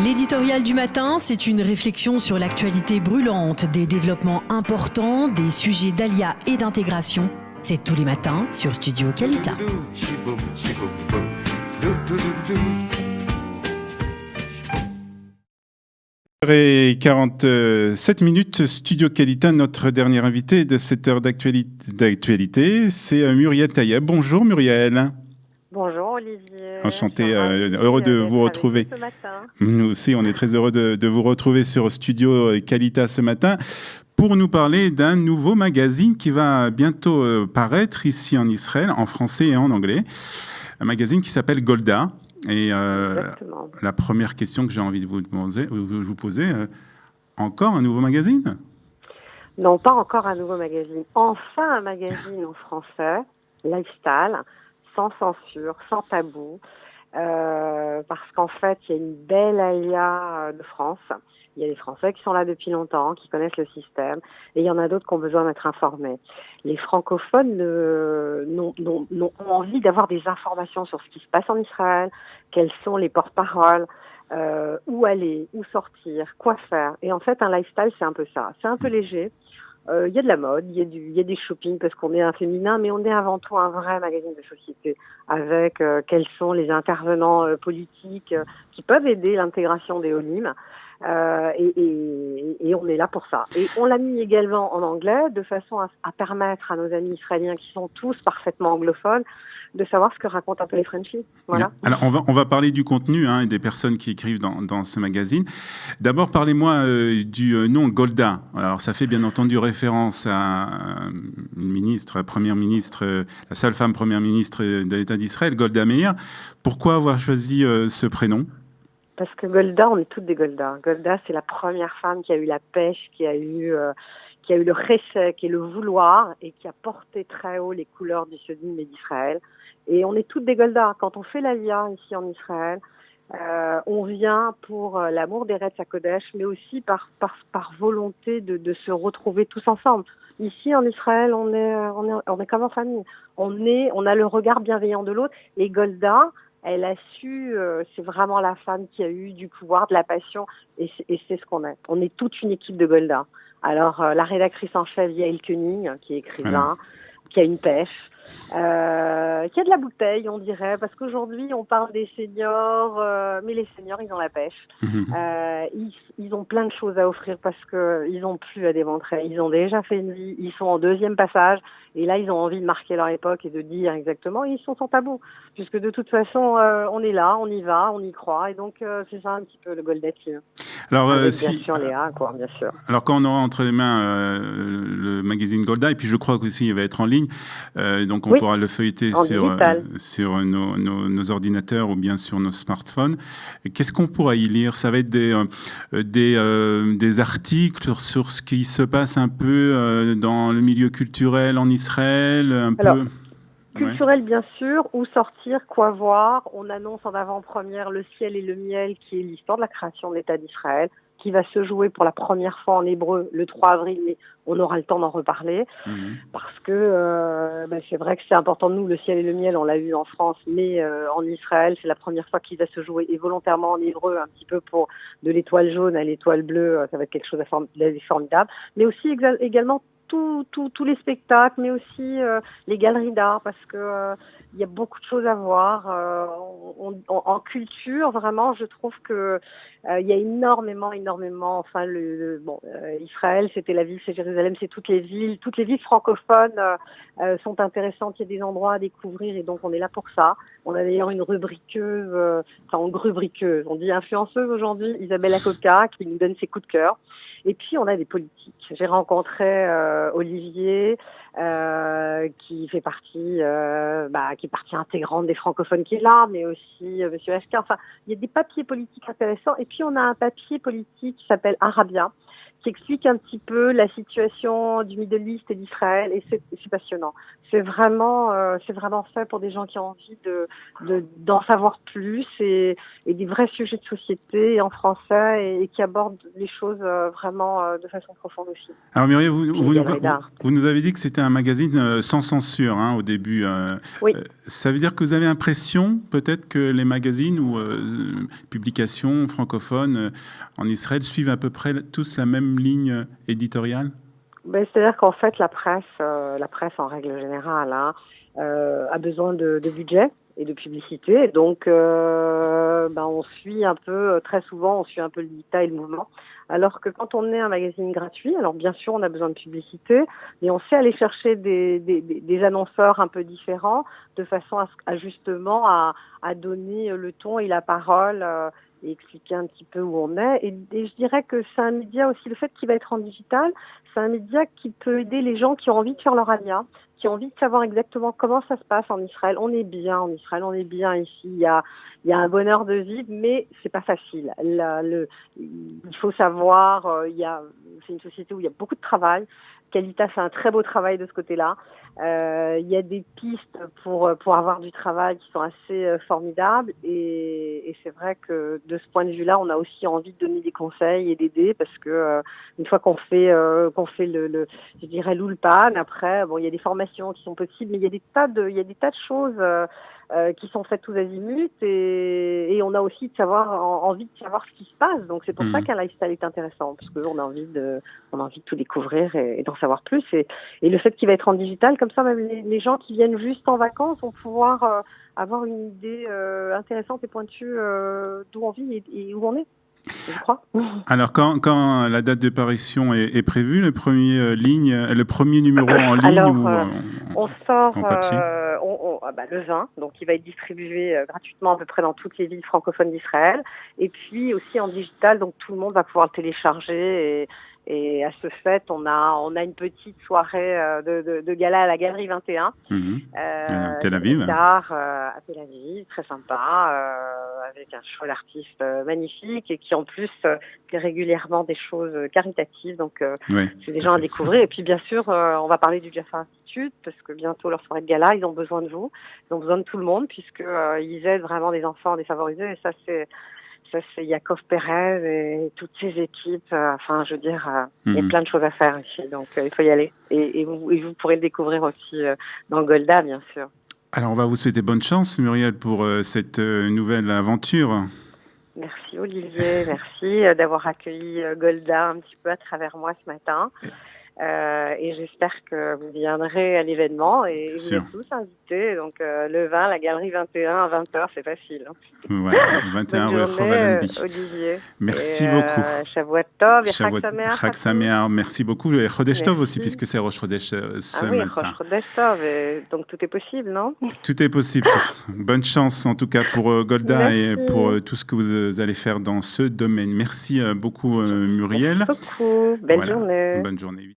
L'éditorial du matin, c'est une réflexion sur l'actualité brûlante, des développements importants, des sujets d'ALIA et d'intégration. C'est tous les matins sur Studio Qualita. Et 47 minutes, Studio Qualita, notre dernier invité de cette heure d'actualité, c'est Muriel Taïeb. Bonjour Muriel. Bonjour Olivier. Enchanté, heureux de vous retrouver. Ce matin. Nous aussi, on est très heureux de vous retrouver sur Studio Qualita ce matin pour nous parler d'un nouveau magazine qui va bientôt paraître ici en Israël, en français et en anglais. Un magazine qui s'appelle Golda. Et la première question que j'ai envie de vous poser, encore un nouveau magazine ? Non, pas encore un nouveau magazine. Enfin un magazine en français, lifestyle, sans censure, sans tabou, parce qu'en fait, il y a une belle alia de France. Il y a des Français qui sont là depuis longtemps, qui connaissent le système, et il y en a d'autres qui ont besoin d'être informés. Les francophones ont envie d'avoir des informations sur ce qui se passe en Israël, quels sont les porte-paroles, où aller, où sortir, quoi faire. Et en fait, un lifestyle, c'est un peu ça. C'est un peu léger. Il y a de la mode, il y a des shopping parce qu'on est un féminin, mais on est avant tout un vrai magazine de société avec quels sont les intervenants politiques qui peuvent aider l'intégration des Olim. Et on est là pour ça. Et on l'a mis également en anglais de façon à permettre à nos amis israéliens qui sont tous parfaitement anglophones de savoir ce que racontent un peu les Frenchies. Voilà. Alors, on va parler du contenu et des personnes qui écrivent dans ce magazine. D'abord, parlez-moi du nom Golda. Alors, ça fait bien entendu référence à une ministre, première ministre, la seule femme première ministre de l'État d'Israël, Golda Meir. Pourquoi avoir choisi ce prénom ? Parce que Golda, on est toutes des Golda. Golda, c'est la première femme qui a eu la pêche, qui a eu le chesed, et le vouloir, et qui a porté très haut les couleurs du sionisme et d'Israël. Et on est toutes des Golda. Quand on fait l'Aliyah ici en Israël, on vient pour l'amour d'Eretz HaKodesh, mais aussi par volonté de se retrouver tous ensemble. Ici en Israël, on est comme en famille. On a le regard bienveillant de l'autre. Et Golda, elle a su, c'est vraiment la femme qui a eu du pouvoir, de la passion, et c'est ce qu'on est. On est toute une équipe de Golda. Alors, la rédactrice en chef, Yael Koenig, qui est écrivain, qui a une pêche, qui a de la bouteille, on dirait, parce qu'aujourd'hui, on parle des seniors, mais les seniors, ils ont la pêche. Ils ont plein de choses à offrir parce qu'ils n'ont plus à démontrer. Ils ont déjà fait une vie, ils sont en deuxième passage, et là, ils ont envie de marquer leur époque et de dire exactement, ils sont sans tabou, puisque de toute façon, on est là, on y va, on y croit, et donc c'est ça un petit peu le Golda Team. Alors, bien sûr, Léa, quoi, bien sûr. Alors, quand on aura entre les mains le magazine Golda, et puis je crois qu'aussi il va être en ligne, donc on pourra le feuilleter sur nos ordinateurs ou bien sur nos smartphones. Qu'est-ce qu'on pourra y lire ? Ça va être des articles sur ce qui se passe un peu dans le milieu culturel en Israël, culturel, bien sûr, où sortir, quoi voir. On annonce en avant-première Le ciel et le miel, qui est l'histoire de la création de l'État d'Israël, qui va se jouer pour la première fois en hébreu le 3 avril, mais on aura le temps d'en reparler, parce que c'est vrai que c'est important. Nous, Le ciel et le miel, on l'a eu en France, mais en Israël, c'est la première fois qu'il va se jouer, et volontairement en hébreu, un petit peu pour de l'étoile jaune à l'étoile bleue, ça va être quelque chose de formidable, mais aussi également tous les spectacles, mais aussi les galeries d'art, parce que il y a beaucoup de choses à voir. En culture, vraiment, je trouve que il y a énormément. Enfin, Israël, c'était la ville, c'est Jérusalem, c'est toutes les villes francophones sont intéressantes. Il y a des endroits à découvrir, et donc on est là pour ça. On a d'ailleurs une rubriqueuse, on dit influenceuse aujourd'hui, Isabelle Acoca, qui nous donne ses coups de cœur. Et puis, on a des politiques. J'ai rencontré Olivier, qui fait partie, qui est partie intégrante des francophones qui est là, mais aussi Monsieur Ashkar. Enfin, il y a des papiers politiques intéressants. Et puis, on a un papier politique qui s'appelle Arabia, qui explique un petit peu la situation du Middle East et d'Israël, et c'est passionnant. C'est vraiment fait pour des gens qui ont envie d'en savoir plus et des vrais sujets de société en français et qui abordent les choses vraiment de façon profonde aussi. Alors Muriel, vous nous avez dit que c'était un magazine sans censure au début. Oui. Ça veut dire que vous avez l'impression peut-être que les magazines ou publications francophones en Israël suivent à peu près tous la même ligne éditoriale? C'est-à-dire qu'en fait, la presse en règle générale, a besoin de budget et de publicité. Donc, on suit un peu, très souvent, on suit un peu le dictat et le mouvement. Alors que quand on est un magazine gratuit, alors bien sûr, on a besoin de publicité, mais on sait aller chercher des annonceurs un peu différents de façon à justement à donner le ton et la parole et expliquer un petit peu où on est. Et je dirais que c'est un média aussi, le fait qu'il va être en digital, c'est un média qui peut aider les gens qui ont envie de faire leur alia, qui ont envie de savoir exactement comment ça se passe en Israël. On est bien en Israël, on est bien ici. Il y a un bonheur de vivre, mais c'est pas facile. Il faut savoir, c'est une société où il y a beaucoup de travail. Qualita fait un très beau travail de ce côté-là. Il y a des pistes pour avoir du travail qui sont assez formidables et c'est vrai que de ce point de vue-là, on a aussi envie de donner des conseils et d'aider parce que une fois qu'on fait je dirais l'ulpan, après il y a des formations qui sont possibles, mais il y a des tas de choses qui sont faites tous azimuts et on a aussi envie de savoir ce qui se passe. Donc c'est pour ça qu'un lifestyle est intéressant parce qu'on a envie de tout découvrir et d'en savoir plus. Et le fait qu'il va être en digital, comme ça, même les gens qui viennent juste en vacances vont pouvoir avoir une idée intéressante et pointue d'où on vit et où on est. Je crois. Alors, quand la date de parution est prévue, le premier numéro en ligne on sort en papier le 20, donc il va être distribué gratuitement à peu près dans toutes les villes francophones d'Israël, et puis aussi en digital, donc tout le monde va pouvoir le télécharger. Et à ce fait, on a une petite soirée de gala à la Galerie 21. À Tel Aviv. À Tel Aviv, très sympa, avec un show d'artistes magnifique et qui en plus fait régulièrement des choses caritatives. Donc c'est des gens à découvrir. Et puis bien sûr, on va parler du Jaffa Institute parce que bientôt leur soirée de gala, ils ont besoin de vous, ils ont besoin de tout le monde puisque ils aident vraiment des enfants défavorisés. Et ça c'est Yaakov Perez et toutes ses équipes. Il y a plein de choses à faire ici, donc il faut y aller. Et vous pourrez le découvrir aussi dans Golda, bien sûr. Alors, on va vous souhaiter bonne chance, Muriel, pour cette nouvelle aventure. Merci, Olivier. Merci d'avoir accueilli Golda un petit peu à travers moi ce matin. Et j'espère que vous viendrez à l'événement et vous êtes tous invités. Donc le 20, la galerie 21 à 20h, c'est facile. Voilà, 21 rue Chovalenbi. Olivier. Merci beaucoup. Shavuot Tov et Chag Sameach. Merci beaucoup. Et Chodesh Tov aussi, puisque c'est Rosh Chodesh ce matin. Rosh Chodesh Tov. Donc tout est possible, non? Tout est possible. Bonne chance en tout cas pour Golda et pour tout ce que vous allez faire dans ce domaine. Merci beaucoup, Muriel. Merci beaucoup. Belle journée. Bonne journée.